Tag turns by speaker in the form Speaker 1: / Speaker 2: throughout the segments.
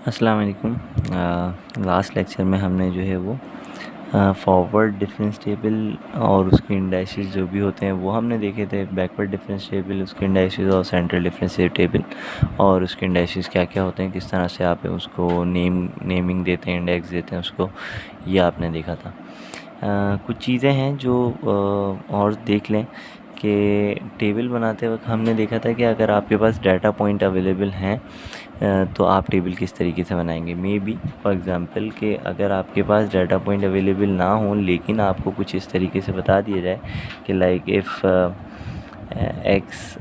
Speaker 1: अस्सलाम वालेकुम। Last lecture में हमने जो है वो फॉरवर्ड डिफरेंस टेबल और उसके इंडाइसेस जो भी होते हैं वो हमने देखे थे। बैकवर्ड डिफरेंस टेबल, उसके इंडाइसेस और सेंट्रल डिफरेंस टेबल और उसके इंडाइसेस क्या क्या होते हैं, किस तरह से आप उसको नेमिंग देते हैं, इंडेक्स देते हैं उसको, ये आपने देखा था। कुछ चीज़ें हैं जो और देख लें कि टेबल बनाते वक्त हमने देखा था कि अगर आपके पास डाटा पॉइंट अवेलेबल हैं तो आप टेबल किस तरीके से बनाएंगे। मे बी फॉर एग्ज़ाम्पल कि अगर आपके पास डाटा पॉइंट अवेलेबल ना हो लेकिन आपको कुछ इस तरीके से बता दिया जाए कि like if x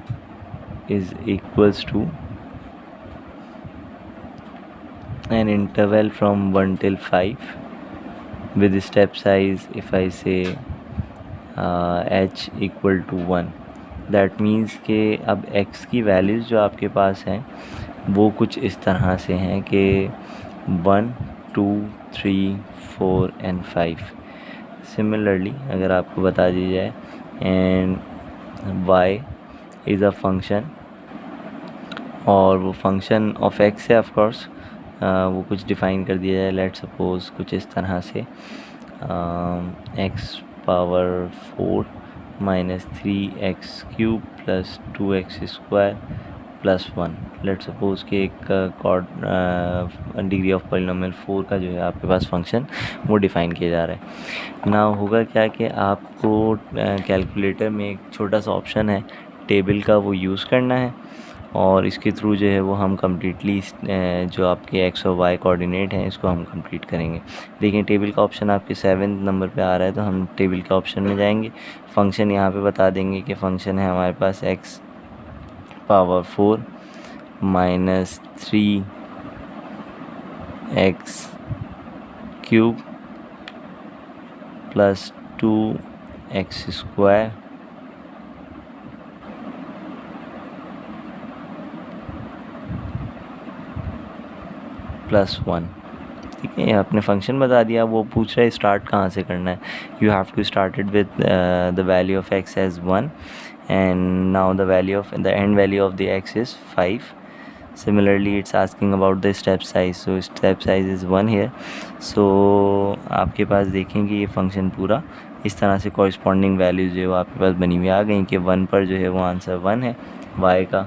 Speaker 1: is equals to an interval from 1 till 5 with step size if I say h equal to 1, that means कि अब x की वैल्यूज़ जो आपके पास हैं वो कुछ इस तरह से हैं कि 1, 2, 3, 4 एंड 5। सिमिलरली अगर आपको बता दी जाए and y is a function और वो फंक्शन ऑफ x है, ऑफ कोर्स वो कुछ डिफ़ाइन कर दिया जाए, लेट सपोज़ कुछ इस तरह से x power 4 minus 3x³ plus 2x² plus 1। Late suppose कि एक डिग्री ऑफ पॉलिनोमियल 4 का जो है आपके पास फंक्शन वो डिफ़ाइन किया जा रहा है ना। होगा क्या कि आपको कैलकुलेटर में एक छोटा सा ऑप्शन है टेबल का, वो यूज़ करना है और इसके थ्रू जो है वो हम कम्प्लीटली जो आपके x और y कोऑर्डिनेट हैं इसको हम कंप्लीट करेंगे। देखिए टेबल का ऑप्शन आपके 7th नंबर पे आ रहा है, तो हम टेबल के ऑप्शन में जाएंगे। फंक्शन यहाँ पे बता देंगे कि फ़ंक्शन है हमारे पास x power 4 minus 3x³ plus 2x² plus 1। ठीक है, आपने फंक्शन बता दिया। वो पूछ रहा है स्टार्ट कहाँ से करना है। You have to started with the value of x as 1 and now the end value of the x is 5. Similarly it's asking about the step size, so step size is 1 here. so आपके पास देखेंगे ये function पूरा इस तरह से corresponding values जो है वो आपके पास बनी हुई आ गई कि 1 पर जो है वो आंसर 1 है y का,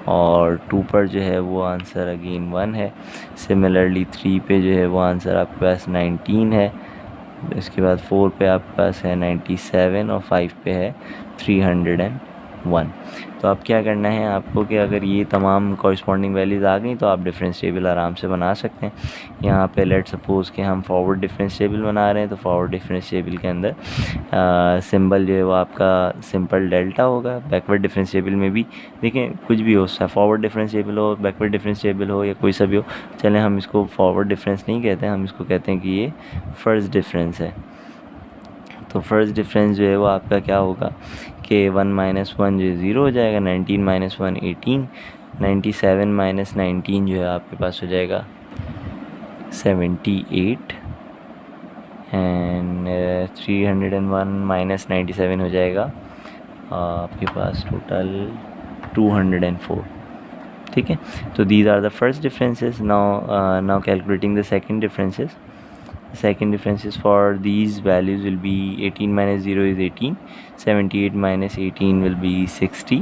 Speaker 1: और 2 पर जो है वो आंसर अगेन 1 है। सिमिलरली 3 पे जो है वो आंसर आपके पास 19 है। इसके बाद 4 पे आपके पास है 97 और 5 पे है 301। तो अब क्या करना है आपको कि अगर ये तमाम कॉरस्पॉन्डिंग वैल्यूज़ आ गई तो आप डिफरेंस टेबल आराम से बना सकते हैं। यहाँ पे लेट सपोज़ कि हम फॉरवर्ड डिफरेंस टेबल बना रहे हैं, तो फॉरवर्ड डिफरेंस टेबल के अंदर सिंबल जो है वो आपका सिंपल डेल्टा होगा। बैकवर्ड डिफरेंस टेबल में भी देखें कुछ भी हो सकता है, फॉरवर्ड डिफरेंस टेबल हो, बैकवर्ड डिफरेंस टेबल हो या कोई सा भी हो। चलें हम इसको फॉरवर्ड डिफरेंस नहीं कहते हैं, हम इसको कहते हैं कि ये फर्स्ट डिफरेंस है। तो फर्स्ट डिफरेंस जो है वो आपका क्या होगा कि 1 माइनस 1 जो है 0 हो जाएगा, 19 माइनस 1 18, 97 माइनस 19 जो है आपके पास हो जाएगा 78 एंड 301 माइनस 97 हो जाएगा आपके पास टोटल 204। ठीक है, तो these are the first differences. Now calculating the second differences. Second differences for these values will be 18 minus 0 is 18, 78 minus 18 will be 60.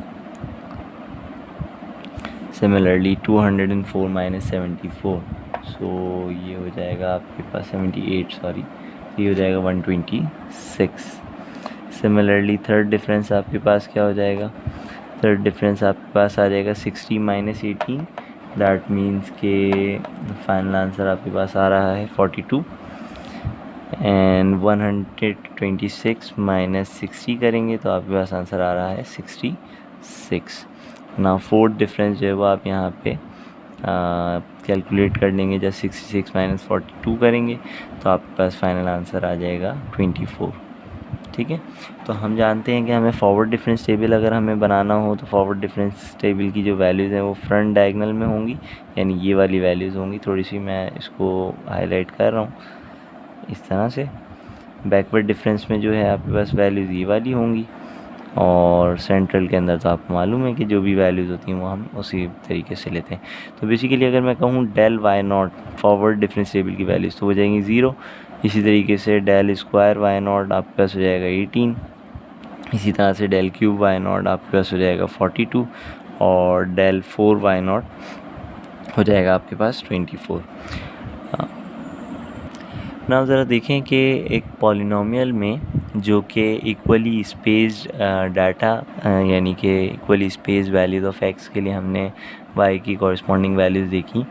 Speaker 1: Similarly 204 minus 74, so ये हो जाएगा आपके पास 78, सॉरी ये हो जाएगा 126। Similarly थर्ड डिफरेंस आपके पास क्या हो जाएगा, थर्ड डिफरेंस आपके पास आ जाएगा 60 माइनस 18, दैट मीन्स के फाइनल आंसर आपके पास आ रहा है 42 एंड 126 माइनस 60 करेंगे तो आपके पास आंसर आ रहा है 66। ना फोर्थ डिफरेंस जो है वो आप यहाँ पे कैलकुलेट कर लेंगे। जब 66 माइनस 42 करेंगे तो आपके पास फाइनल आंसर आ जाएगा 24। ठीक है, तो हम जानते हैं कि हमें फॉरवर्ड डिफरेंस टेबल अगर हमें बनाना हो तो फॉरवर्ड डिफरेंस टेबल की जो वैल्यूज़ हैं वो फ्रंट डायगनल में होंगी, यानी ये वाली वैल्यूज़ होंगी। थोड़ी सी मैं इसको हाईलाइट कर रहा हूँ इस तरह से। बैकवर्ड डिफरेंस में जो है आपके पास वैल्यूज़ ये वाली होंगी और सेंट्रल के अंदर तो आपको मालूम है कि जो भी वैल्यूज़ होती हैं वो हम उसी तरीके से लेते हैं। तो बेसिकली अगर मैं कहूँ del y naught forward difference table की वैल्यूज़ तो हो जाएंगी 0। इसी तरीके से डेल स्क्वायर वाई नॉट आपके पास हो जाएगा 18। इसी तरह से डेल क्यूब वाई नॉट आपके पास हो जाएगा 42 और डेल 4 वाई नॉट हो जाएगा आपके पास 24। ना ज़रा देखें कि एक पॉलिनोमियल में जो कि इक्वली स्पेस्ड डाटा यानी कि equally space values of x के लिए हमने वाई की कॉरस्पॉन्डिंग वैल्यूज़ देखी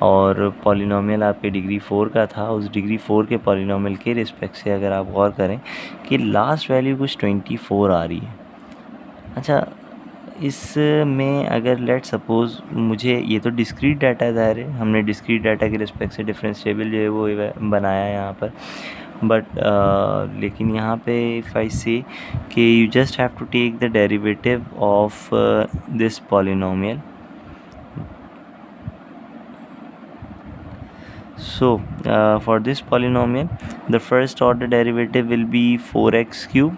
Speaker 1: और पॉलिनोमियल आपके डिग्री 4 का था। उस डिग्री 4 के पॉलिनोमियल के रिस्पेक्ट से अगर आप गौर करें कि लास्ट वैल्यू कुछ 24 आ रही है। अच्छा, इसमें अगर लेट सपोज़ मुझे ये तो डिस्क्रीट डाटा है, ज़ाहिर है हमने डिस्क्रीट डाटा के रिस्पेक्ट से डिफरेंस टेबल जो है वो बनाया है यहाँ पर, बट लेकिन यहाँ पे इफ़ आई से कि you just have to take the derivative of this polynomial. So for this polynomial the first order derivative will be 4x cube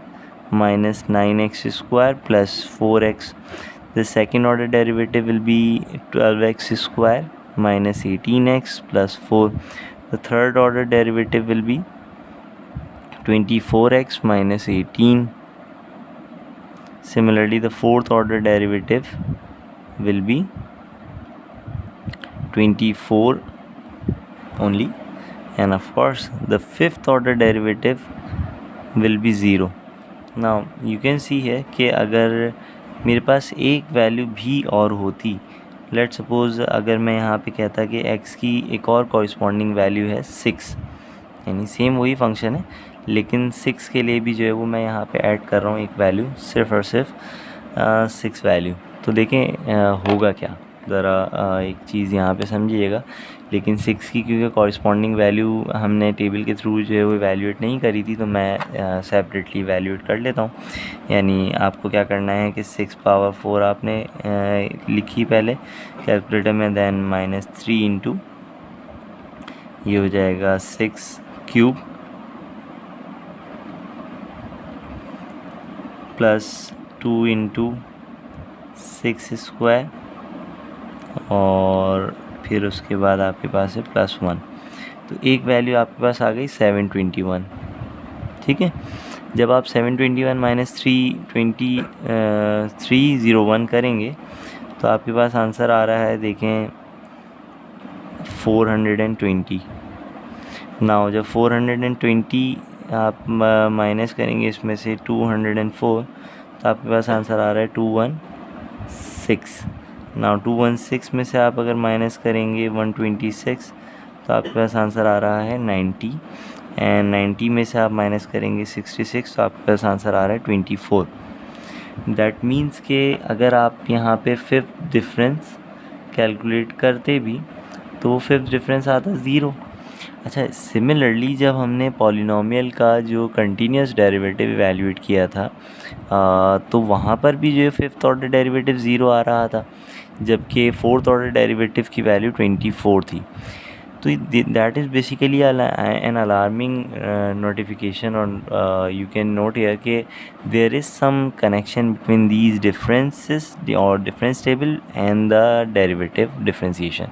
Speaker 1: minus 9x square plus 4x. The second order derivative will be 12x square minus 18x plus 4. The third order derivative will be 24x minus 18. Similarly the fourth order derivative will be 24 only, and of course the fifth order derivative will be 0. Now you can see है कि अगर मेरे पास एक value भी और होती, late suppose अगर मैं यहाँ पे कहता कि x की एक और कॉरस्पॉन्डिंग वैल्यू है 6, यानी सेम वही फंक्शन है लेकिन 6 के लिए भी जो है वो मैं यहाँ पे ऐड कर रहा हूँ एक वैल्यू, सिर्फ और सिर्फ 6 वैल्यू। तो देखें होगा क्या, ज़रा एक चीज़ यहाँ पे समझिएगा। लेकिन 6 की क्योंकि कॉरस्पॉन्डिंग वैल्यू हमने टेबल के थ्रू जो है वो वैल्यूएट नहीं करी थी तो मैं सेपरेटली वैल्यूएट कर लेता हूँ। यानी आपको क्या करना है कि 6 पावर 4 आपने लिखी पहले कैलकुलेटर में, देन -3 इंटू ये हो जाएगा 6 क्यूब प्लस 2 इंटू 6 स्क्वायर और फिर उसके बाद आपके पास है +1। तो एक वैल्यू आपके पास आ गई 721। ठीक है, जब आप 721 माइनस 301 करेंगे तो आपके पास आंसर आ रहा है, देखें 420। नाउ जब 420 आप माइनस करेंगे इसमें से 204 तो आपके पास आंसर आ रहा है 216। नाउ 216 में से आप अगर माइनस करेंगे 126 तो आपके पास आंसर आ रहा है 90, एंड 90 में से आप माइनस करेंगे 66 तो आपके पास आंसर आ रहा है 24। दैट मीन्स कि अगर आप यहाँ पे फिफ्थ डिफरेंस कैलकुलेट करते भी तो वो फिफ्थ डिफरेंस आता 0। अच्छा, सिमिलरली जब हमने पॉलिनोमियल का जो कंटिन्यूस डेरिवेटिव इवैल्यूएट किया था तो वहाँ पर भी जो है फिफ्थ ऑर्डर डेरिवेटिव 0 आ रहा था, जबकि फोर्थ ऑर्डर डेरिवेटिव की वैल्यू 24 थी। तो that is basically an alarming notification, और यू कैन नोट हियर कि there is some connection between these differences और difference table and the derivative differentiation.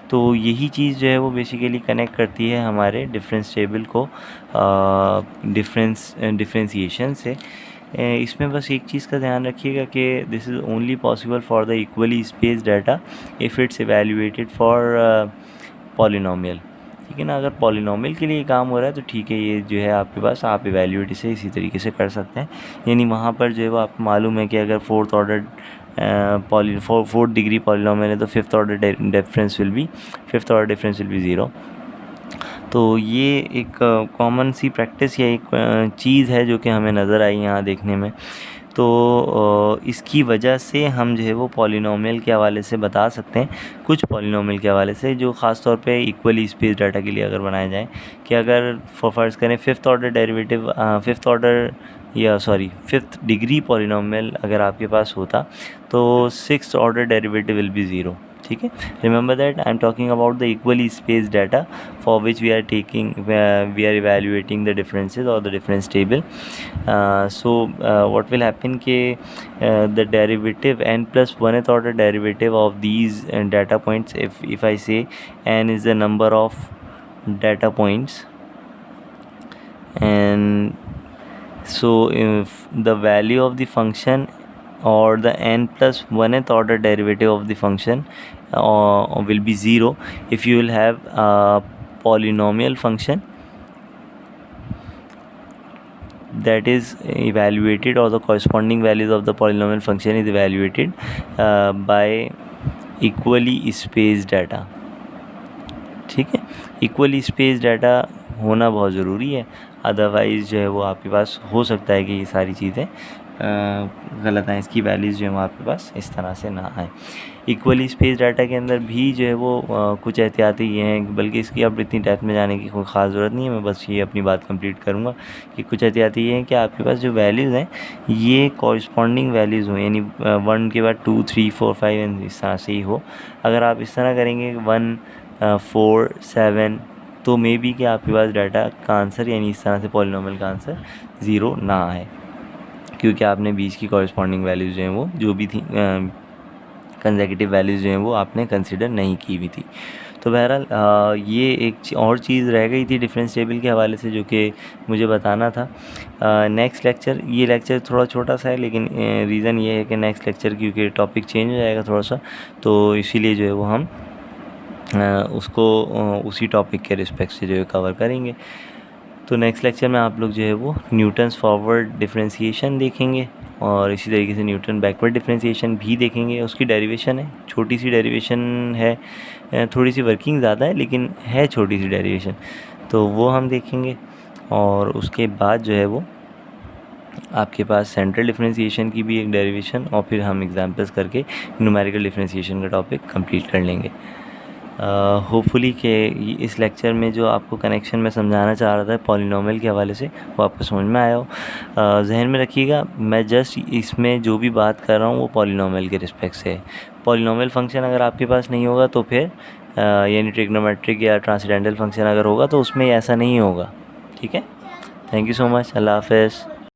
Speaker 1: तो यही चीज़ जो है वो बेसिकली कनेक्ट करती है हमारे डिफरेंस टेबल को डिफरेंशिएशन से। इसमें बस एक चीज़ का ध्यान रखिएगा कि this is only possible for the equally space data if it's evaluated for polynomial. ठीक है ना, अगर पॉलिनोमियल के लिए काम हो रहा है तो ठीक है, ये जो है आपके पास आप इवैल्यूएट इसे इसी तरीके से कर सकते हैं। यानी वहाँ पर जो है वो आपको मालूम है कि अगर फोर्थ डिग्री पॉलिनोमियल है तो fifth order difference will be 0। तो ये एक कॉमन सी प्रैक्टिस या एक चीज़ है जो कि हमें नज़र आई यहाँ देखने में। तो इसकी वजह से हम जो है वो पॉलिनोमियल के हवाले से बता सकते हैं, कुछ पॉलिनोमियल के हवाले से जो ख़ास तौर पे इक्वली स्पेस डाटा के लिए अगर बनाए जाएँ, कि अगर फर्ज करें फिफ्थ डिग्री पॉलिनोमियल अगर आपके पास होता तो sixth order derivative will be 0। ठीक है, remember that I am talking about the equally space data for which we are evaluating the differences और the difference table. So what will happen के the derivative n+1th order derivative of these data points, if I say n is the number of data points, and so if the value of the function or the n+1th order derivative of the function will be 0 if you will have a polynomial function that is evaluated, or the corresponding values of the polynomial function is evaluated by equally spaced data. ठीक है, equally space data होना बहुत ज़रूरी है, otherwise जो है वो आपके पास हो सकता है कि ये सारी चीज़ें गलत आएँ, इसकी वैल्यूज़ जो है वो आपके पास इस तरह से ना आए. इक्वली स्पेस डाटा के अंदर भी जो है वो कुछ एहतियाती ये हैं, बल्कि इसकी अब इतनी डेप्थ में जाने की कोई ख़ास ज़रूरत नहीं है, मैं बस ये अपनी बात कंप्लीट करूँगा कि कुछ एहतियाती ये हैं कि आपके पास जो वैल्यूज़ हैं ये कॉरस्पॉन्डिंग वैल्यूज़ हों, यानी 1 के बाद 2, 3, 4, 5 इस तरह से ही हो. अगर आप इस तरह करेंगे 1, 4, 7, तो मे बी कि आपके पास डाटा का आंसर यानी इस तरह से पॉलिनोमियल का आंसर 0 ना आए, क्योंकि आपने बीच की कॉरस्पॉन्डिंग वैल्यूज़ जो हैं वो जो भी थी कंसेक्यूटिव वैल्यूज़ जो हैं वो आपने कंसिडर नहीं की हुई थी. तो बहरहाल ये एक और चीज़ रह गई थी डिफरेंस टेबल के हवाले से जो कि मुझे बताना था. नेक्स्ट लेक्चर, ये लेक्चर थोड़ा छोटा सा है, लेकिन रीज़न ये है कि नेक्स्ट लेक्चर क्योंकि टॉपिक चेंज हो जाएगा थोड़ा सा, तो इसीलिए जो है वो हम उसको उसी टॉपिक के रिस्पेक्ट से जो है कवर करेंगे. तो नेक्स्ट लेक्चर में आप लोग जो है वो न्यूटन्स फॉरवर्ड डिफरेंशिएशन देखेंगे और इसी तरीके से न्यूटन बैकवर्ड डिफरेंशिएशन भी देखेंगे. उसकी डेरिवेशन है, छोटी सी डेरिवेशन है, थोड़ी सी वर्किंग ज़्यादा है लेकिन है छोटी सी डेरिवेशन, तो वो हम देखेंगे. और उसके बाद जो है वो आपके पास सेंट्रल डिफरेंशिएशन की भी एक डेरिवेशन, और फिर हम एग्जांपल्स करके न्यूमेरिकल डिफरेंशिएशन का टॉपिक कंप्लीट कर लेंगे. होपफुली कि इस लेक्चर में जो आपको कनेक्शन में समझाना चाह रहा था पॉलिनोमियल के हवाले से वो आपको समझ में आया हो. जहन में रखिएगा, मैं जस्ट इसमें जो भी बात कर रहा हूँ वो पॉलिनोमियल के रिस्पेक्ट से है. पॉलिनोमियल फंक्शन अगर आपके पास नहीं होगा तो फिर यानी ट्रिग्नोमेट्रिक या ट्रांसेंडेंटल फंक्शन अगर होगा तो उसमें ऐसा नहीं होगा. ठीक है, थैंक यू सो मच, अल्लाह हाफ़िज़.